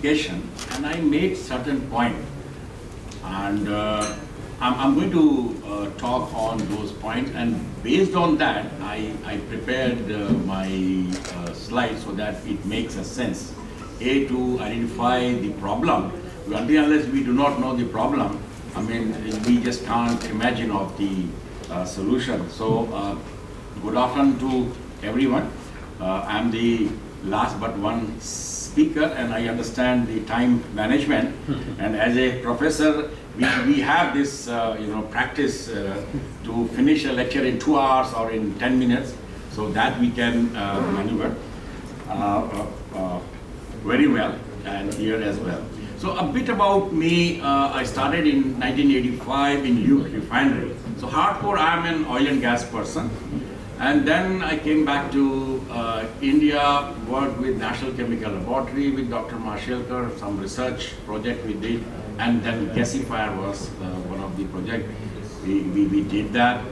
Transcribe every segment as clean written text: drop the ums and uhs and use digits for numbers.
gasification, and I made certain point, and I'm going to talk on those points, and based on that, I prepared my slides so that it makes a sense. A, to identify the problem. Until unless we do not know the problem, I mean, we just can't imagine of the solution. So, good afternoon to everyone. I'm the last but one speaker, and I understand the time management. And as a professor, we have this practice to finish a lecture in 2 hours or in 10 minutes, so that we can maneuver very well, and here as well. So a bit about me, I started in 1985 in Luke Refinery. So hardcore, I'm an oil and gas person. And then I came back to India, worked with National Chemical Laboratory with Dr. Marshalkar, some research project we did, and then Gasifier was one of the projects we did that.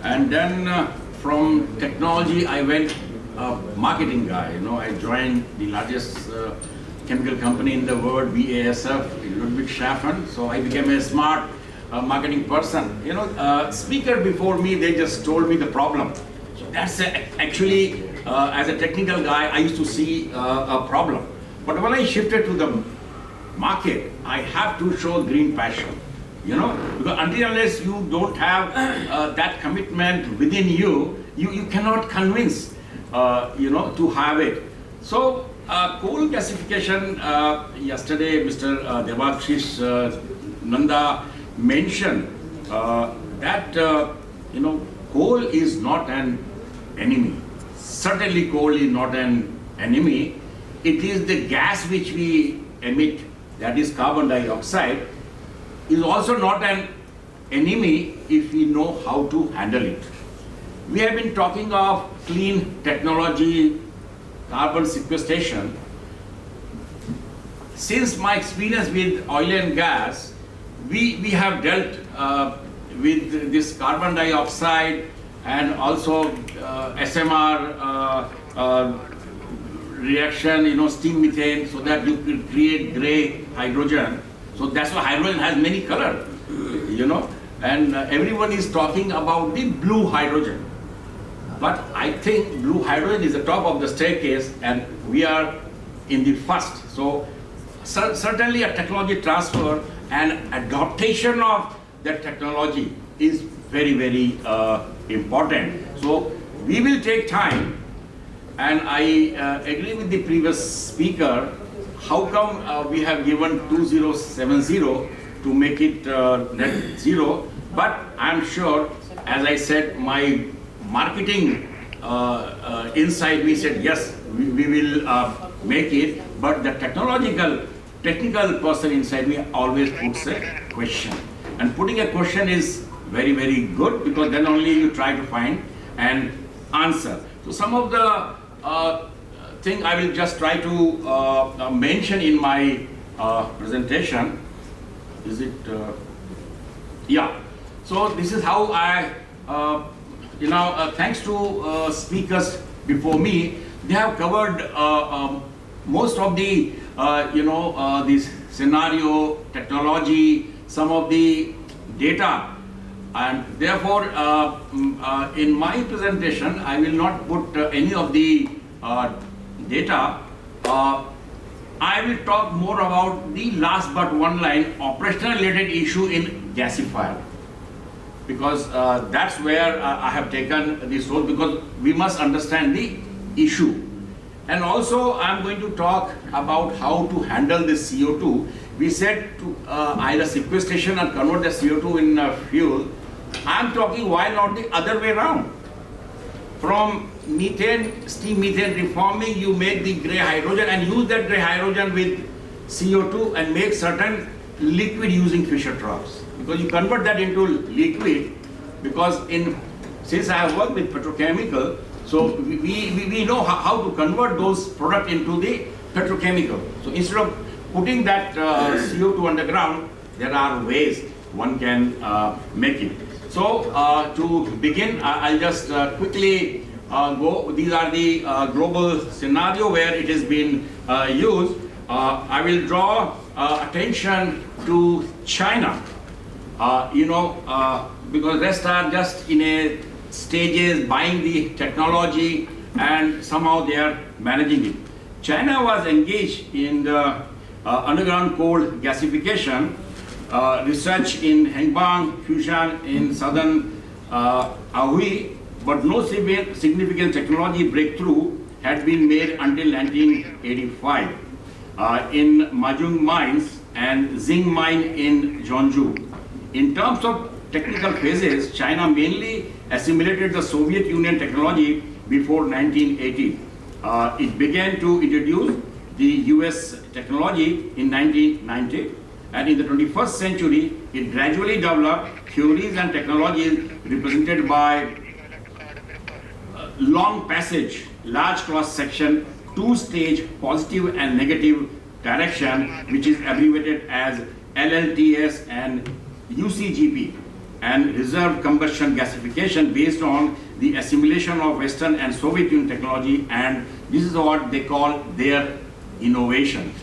And then from technology, I went marketing guy. I joined the largest chemical company in the world, BASF, Ludwigshafen. So I became a smart marketing person. Speaker before me, they just told me the problem. That's actually, as a technical guy, I used to see a problem. But when I shifted to the market, I have to show green passion. Because until unless you don't have that commitment within you, you cannot convince, to have it. So, coal gasification, yesterday Mr. Devashish Nanda mentioned that, coal is not an enemy. Certainly coal is not an enemy. It is the gas which we emit, that is carbon dioxide, is also not an enemy if we know how to handle it. We have been talking of clean technology, carbon sequestration. Since my experience with oil and gas, we have dealt with this carbon dioxide and also SMR reaction, steam methane, so that you could create gray hydrogen. So that's why hydrogen has many colors, and everyone is talking about the blue hydrogen. But I think blue hydrogen is the top of the staircase, and we are in the first. So certainly a technology transfer and adaptation of that technology is very, very important. So we will take time, and I agree with the previous speaker. How come we have given 2070 to make it net zero? But I'm sure, as I said, my marketing inside me said yes, we will make it. But the technical person inside me always puts a question, and putting a question is very, very good, because then only you try to find an answer. So some of the thing I will just try to mention in my presentation. Is it? Yeah. So this is how I, thanks to speakers before me, they have covered most of the, this scenario, technology, some of the data. And therefore, in my presentation, I will not put any of the data. I will talk more about the last but one line, operational related issue in gasifier. Because that's where I have taken this role, because we must understand the issue. And also, I'm going to talk about how to handle the CO2. We said to either sequestration or convert the CO2 in fuel. I'm talking why not the other way around. From methane, steam methane reforming, you make the gray hydrogen and use that gray hydrogen with CO2 and make certain liquid using Fischer tropes. Because you convert that into liquid, because since I have worked with petrochemical, so we know how to convert those products into the petrochemical. So instead of putting that CO2 underground, there are ways one can make it. So to begin, I'll just quickly go. These are the global scenario where it has been used. I will draw attention to China. Because rest are just in a stages buying the technology and somehow they are managing it. China was engaged in the underground coal gasification research in Hengbang, Fushan in southern Anhui, but no significant technology breakthrough had been made until 1985 in Majung mines and zinc mine in Jeonju. In terms of technical phases, China mainly assimilated the Soviet Union technology before 1980. It began to introduce the US technology in 1990, and in the 21st century, it gradually developed theories and technologies represented by long passage, large cross-section, two-stage positive and negative direction, which is abbreviated as LLTS and UCGP, and reserve combustion gasification based on the assimilation of Western and Soviet Union technology, and this is what they call their innovation.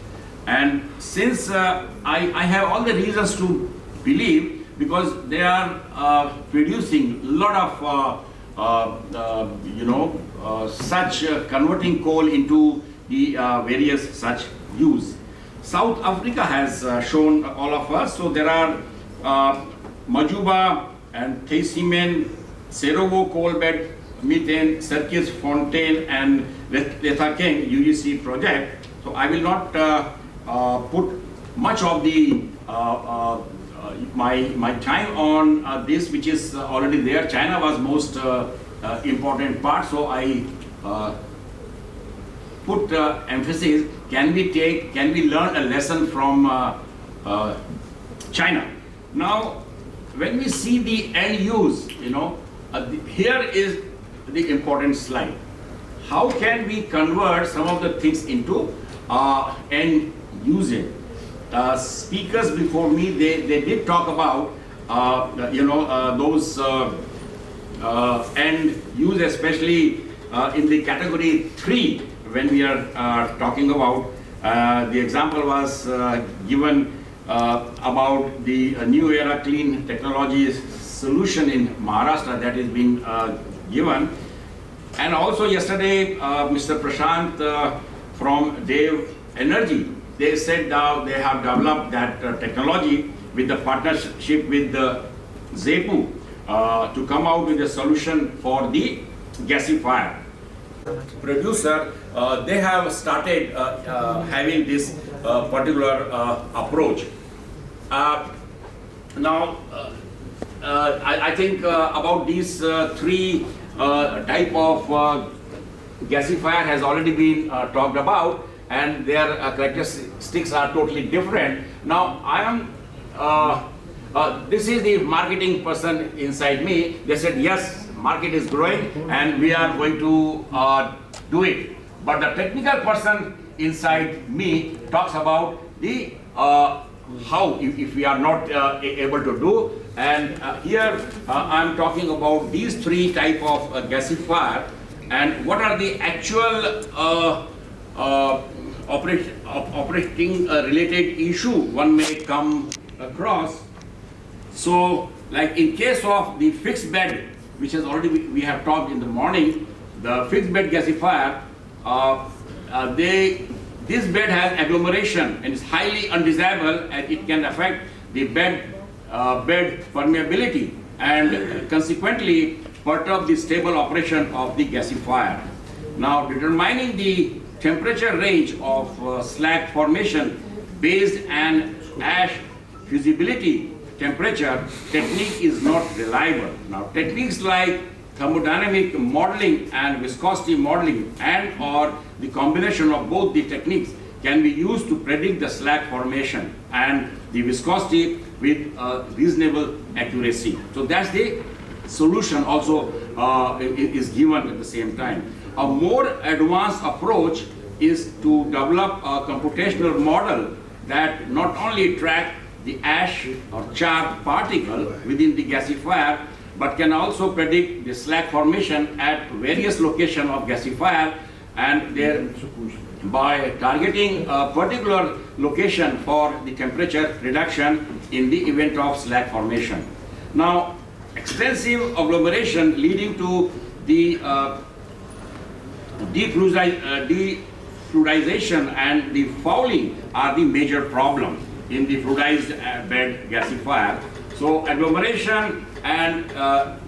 And since I have all the reasons to believe, because they are producing a lot of such converting coal into the various such use. South Africa has shown all of us. So there are Majuba and Theisimen, Serovo coal bed, methane, Serkis Fontaine, and Lethakeng UGC project. So I will not put much of the my time on this, which is already there. China was most important part, so I put emphasis. Can we learn a lesson from China? Now, when we see the end use, here is the important slide. How can we convert some of the things into end usage? Speakers before me, they did talk about those end use, especially in the category 3 when we are talking about. The example was given about the new era clean technology solution in Maharashtra that is being given. And also yesterday, Mr. Prashant from Dev Energy, they said now they have developed that technology with the partnership with the ZEPU to come out with a solution for the gasifier. Producer, they have started having this particular approach. Now, I think about these three type of gasifier has already been talked about, and their characteristics are totally different. Now, I am, this is the marketing person inside me. They said, yes, market is growing and we are going to do it. But the technical person inside me talks about the how, if we are not able to do. And here I'm talking about these three type of gasifier and what are the actual operating related issue one may come across. So, like in case of the fixed bed, which has already we have talked in the morning, the fixed bed gasifier, this bed has agglomeration and is highly undesirable, and it can affect the bed permeability and consequently perturb the stable operation of the gasifier. Now, determining the temperature range of slag formation based on ash fusibility temperature technique is not reliable. Now, techniques like thermodynamic modeling and viscosity modeling and or the combination of both the techniques can be used to predict the slag formation and the viscosity with reasonable accuracy. So that's the solution also is given at the same time. A more advanced approach is to develop a computational model that not only track the ash or char particle within the gasifier, but can also predict the slag formation at various locations of gasifier and their by targeting a particular location for the temperature reduction in the event of slag formation. Now, extensive agglomeration leading to the defluidization and the fouling are the major problem in the fluidized bed gasifier. So agglomeration and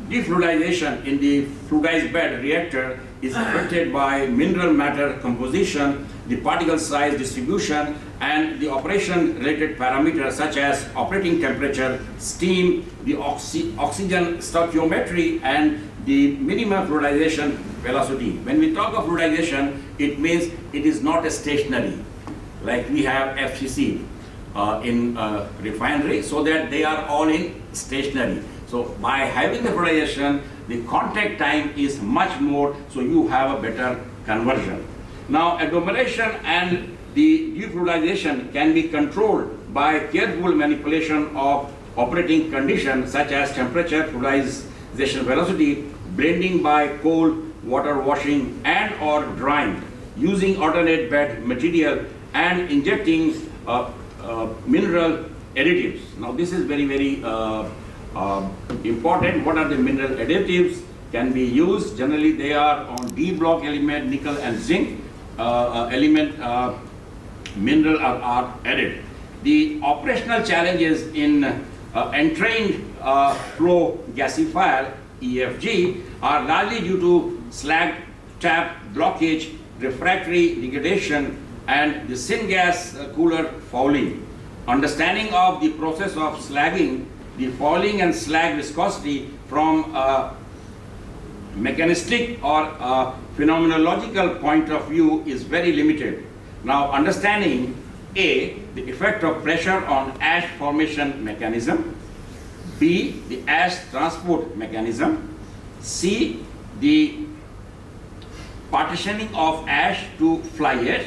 defluidization in the fluidized bed reactor is affected by mineral matter composition, the particle size distribution, and the operation related parameters such as operating temperature, steam, the oxygen stoichiometry, and the minimum fluidization velocity. When we talk of fluidization, it means it is not a stationary, like we have FCC in refinery, so that they are all in stationary. So by having the fluidization, the contact time is much more, so you have a better conversion. Now, agglomeration and the defluidization can be controlled by careful manipulation of operating conditions such as temperature, fluidization velocity, blending by cold water washing and or drying, using alternate bed material, and injecting mineral additives. Now, this is very, very important. What are the mineral additives can be used? Generally, they are on D block element, nickel and zinc element mineral are added. The operational challenges in entrained flow gasifier EFG are largely due to slag tap blockage, refractory degradation, and the syngas cooler fouling. Understanding of the process of slagging, the fouling and slag viscosity from a mechanistic or a phenomenological point of view is very limited. Now, understanding A, the effect of pressure on ash formation mechanism, B, the ash transport mechanism, C, the partitioning of ash to fly ash,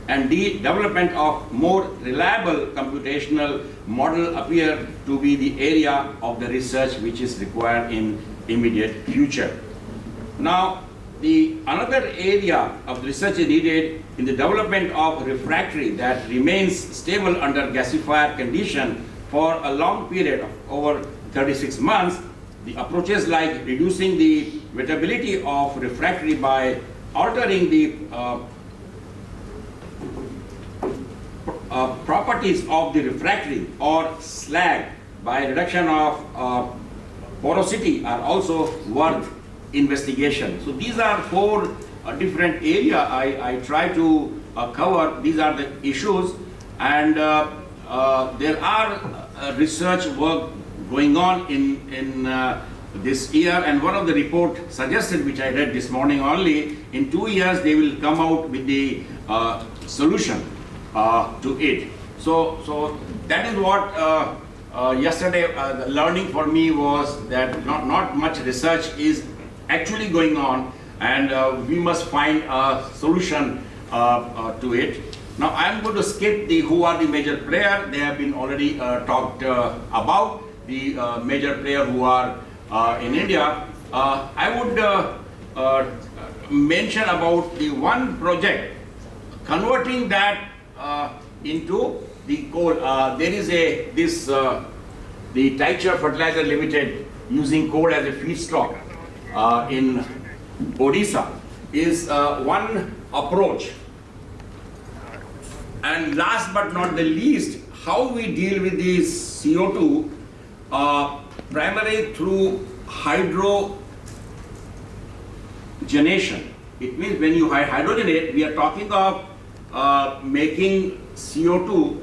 and D, development of more reliable computational model appear to be the area of the research which is required in immediate future. Now, another area of research is needed in the development of refractory that remains stable under gasifier condition for a long period of over 36 months. The approaches like reducing the wettability of refractory by altering the properties of the refractory or slag by reduction of porosity are also worth investigation. So these are four different areas I try to cover. These are the issues, and there are research work going on in this year, and one of the report suggested, which I read this morning only, in 2 years they will come out with the solution to it. So that is what yesterday the learning for me was, that not much research is actually going on, and we must find a solution to it. Now I am going to skip the who are the major player. They have been already talked about, the major player who are in India. I would mention about the one project converting that into the coal. There is the Taicher Fertilizer Limited using coal as a feedstock in Odisha is one approach. And last but not the least, how we deal with the CO2 primarily through hydrogenation. It means when you hydrogenate, we are talking of making CO2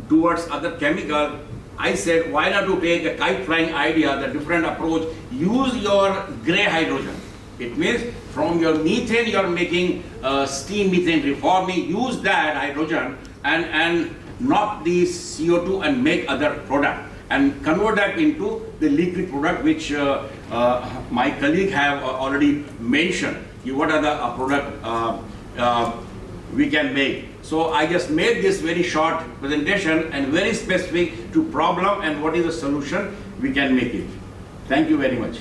towards other chemical. I said, why not to take a kite flying idea, the different approach, use your gray hydrogen. It means from your methane you are making steam methane reforming, use that hydrogen and knock the CO2 and make other product and convert that into the liquid product, which my colleague have already mentioned. What are the product we can make. So I just made this very short presentation and very specific to problem and what is the solution we can make it. Thank you very much.